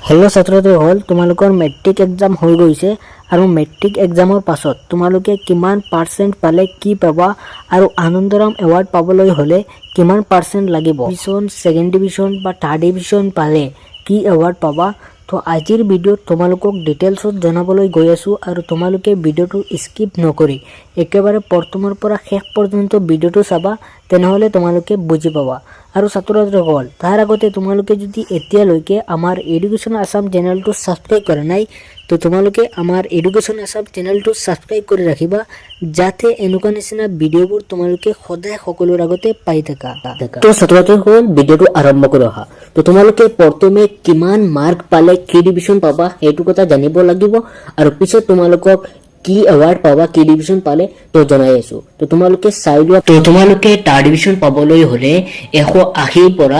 Hello ছাত্ৰসকল তোমালোকৰ matric exam হৈ গৈছে আৰু মেট্ৰিক এক্সামৰ পাছত তোমালোকে কিমান পাৰ্চেন্ট পালে কি পাবা আৰু আনন্দৰাম এৱাৰ্ড পাবলৈ হলে কিমান পাৰ্চেন্ট লাগিব ডিভিজন সেকেন্ড ডিভিজন বা থাৰ্ড ডিভিজন পালে কি এৱাৰ্ড পাবা তো আজিৰ ভিডিঅ'ত তোমালোকক ডিটেইলছত জনাবলৈ গৈ আছো আৰু তোমালোকে ভিডিঅ'টো স্কিপ নকৰি একেবাৰে প্ৰথমৰ পৰা শেষ পৰ্যন্ত ভিডিঅ'টো চাবা তেনেহলে তোমালোকে বুজি পাবা আৰু ছাত্ৰসকল তাৰ আগতে তোমালোকে যদি এতিয়ালৈকে আমাৰ এডুকেশ্যন আসাম চেনেলটো সাবস্ক্ৰাইব কৰা নাই তো তোমালোকে আমাৰ এডুকেশ্যন আসাম চেনেলটো সাবস্ক্ৰাইব কৰি ৰাখিবা যাতে এনেকুৱা নিচিনা ভিডিঅ'বোৰ তোমালোকে সদায় সকলোৰ আগতে পাই থাকা তো ছাত্ৰসকল ভিডিঅ'টো আৰম্ভ কৰা হা তো তোমালোকে প্ৰথমে কিমান মাৰ্ক পালে কি ডিভিজন পাবা এইটো কথা জানিব লাগিব আৰু পিছত তোমালোকক কি এৱাৰ্ড পাবা কি ডিভিজন পালে তো জনাই আছো তো তোমালোকে চাই লোৱা তো তোমালোকে থাৰ্ড ডিভিজন পাবলৈ হলে 180 পৰা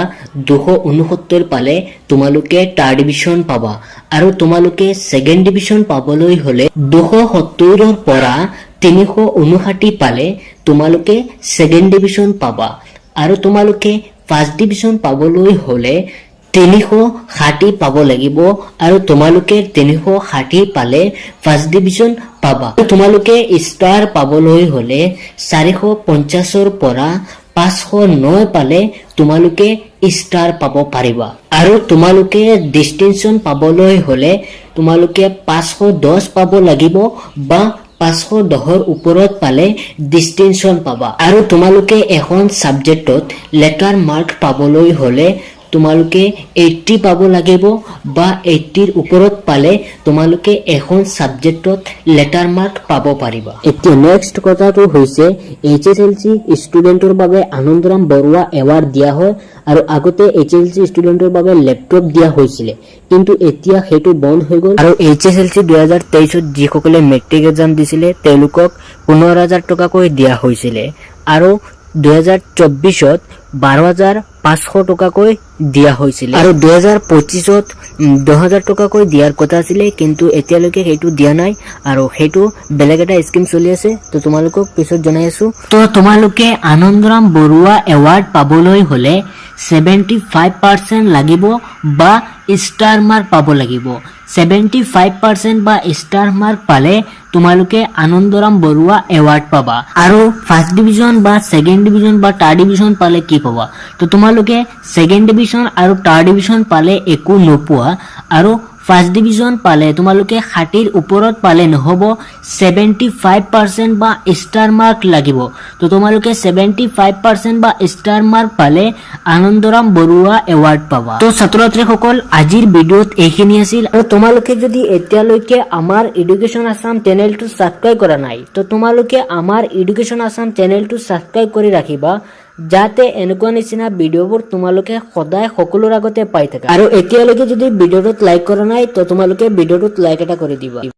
269 পালে তোমালোকে থাৰ্ড ডিভিজন পাবা আৰু তোমালোকে সেকেন্ড ডিভিজন পাবলৈ হলে 270 পৰা 359 পালে তোমালোকে সেকেন্ড ডিভিজন পাবা আৰু তোমালোকে ফাৰ্স্ট ডিভিজন পাবলৈ হলে 360 পাব লাগিব আৰু তোমালোকে 360 পালে ফাৰ্স্ট ডিভিজন পাবা তোমালোকে ষ্টাৰ পাবলৈ হলে 450 পৰা 509 পালে তোমালোকে ষ্টাৰ পাব পাৰিবা আৰু তোমালোকে ডিস্টিংশন পাবলৈ হলে তোমালোকে 510 পাব লাগিব বা 510 ওপৰত পালে ডিস্টিংশন পাবা আৰু তোমালোকে এখন সাবজেক্টত লেটাৰ মাৰ্ক পাবলৈ হলে তোমালোকে 80 পাব লাগিব বা 80 ৰ ওপৰত পালে তোমালোকে এখন সাবজেক্টত লেটাৰ মাৰ্ক পাব পাৰিবা এতিয়া নেক্সট কথাটো হৈছে এইচএসএলসি ষ্টুডেন্টৰ বাবে আনন্দৰাম বৰুৱা এৱাৰ্ড দিয়া হয় আৰু আগতে এইচএসএলসি ষ্টুডেন্টৰ বাবে ল্যাপটপ দিয়া হৈছিল কিন্তু এতিয়া হেতু বন্ধ হৈ গল আৰু এইচএসএলসি 2023 ত যিসকলে মেট্ৰিক এক্সাম দিছিলে তেওঁলোকক 15000 টকাকৈ দিয়া হৈছিল আৰু 2024 ত 12500 টকাকৈ দিয়া হৈছিল আৰু 2025 ত 10000 টকাকৈ দিয়াৰ কথা আছিল কিন্তু এতিয়ালৈকে হেতু দিয়া নাই আৰু হেতু বেলেগ এটা স্কিম চলি আছে তো তোমালোকক পিছত জনাই আছো তো তোমালোকে আনন্দৰাম বৰুৱা এৱাৰ্ড পাবলৈ হলে 75% লাগিব বা ষ্টাৰ মাৰ্ক পাব লাগিব 75% বা ষ্টাৰ মাৰ্ক পালে তোমালোকে আনন্দৰাম বৰুৱা এৱাৰ্ড পাবা আৰু ফাৰ্স্ট ডিভিজন বা সেকেন্ড ডিভিজন বা থাৰ্ড ডিভিজন পালে কি পাবা তো তোমালোকে সেকেন্ড ডিভিজন আৰু থাৰ্ড ডিভিজন পালে একো নোপোৱা আৰু ফাৰ্স্ট ডিভিজন পালে তোমালোকে 60 ৰ ওপৰত পালে নহব 75% বা ষ্টাৰ মাৰ্ক লাগিব তো তোমালোকে 75% বা ষ্টাৰ মাৰ্ক পালে আনন্দৰাম বৰুৱা এৱাৰ্ড পাবা তো ছাত্ৰছাত্ৰীসকল আজিৰ ভিডিঅ'ত এইখিনি আছিল আৰু তোমালোকে যদি এতিয়ালৈকে আমাৰ এডুকেশ্যন আসাম চেনেলটো সাবস্ক্ৰাইব কৰা নাই তো তোমালোকে আমাৰ এডুকেশ্যন আসাম চেনেলটো সাবস্ক্ৰাইব কৰি ৰাখিবা যাতে এনেকুৱা নিচিনা ভিডিঅ'বোৰ তোমালোকে সদায় সকলোৰ আগতে পাই থাকা আৰু এতিয়ালৈকে যদি ভিডিঅ'টোত লাইক কৰা নাই তো তোমালোকে ভিডিঅ'টোত লাইক এটা কৰি দিবা।